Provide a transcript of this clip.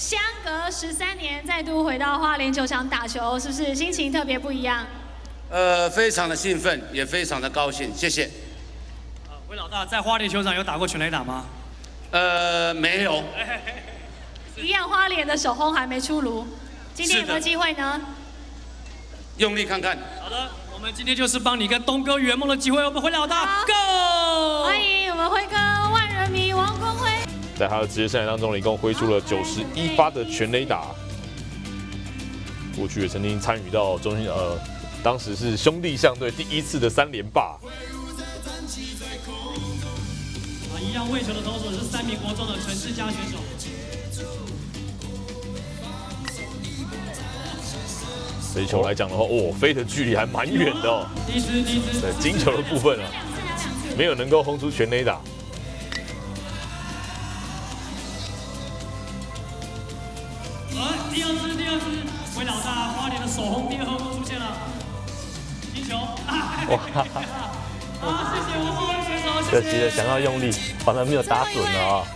相隔13年再度回到花莲球场打球，是不是心情特别不一样？非常的兴奋，也非常的高兴，谢谢。魏老大在花莲球场有打过全垒打吗？没有。一样，花莲的首轰还没出炉，今天有没有机会呢？用力看看。好的，我们今天就是帮你跟东哥圆梦的机会，我们辉老大 ，Go！ 欢迎我们辉哥万人迷王光辉。在他的职业生涯当中，一共挥出了91发的全垒打。过去也曾经参与到中信当时是兄弟象队第1次的3连霸。一样喂球的投手是3名国中的陈世佳选手。这一球来讲的话，飞的距离还蛮远的哦。第一支。对，金球的部分啊，没有能够轰出全垒打。第二支，魏老大花莲的首轰第2号出现了，金球。哇！谢谢我们选手，可惜了，想要用力，反而没有打准了啊。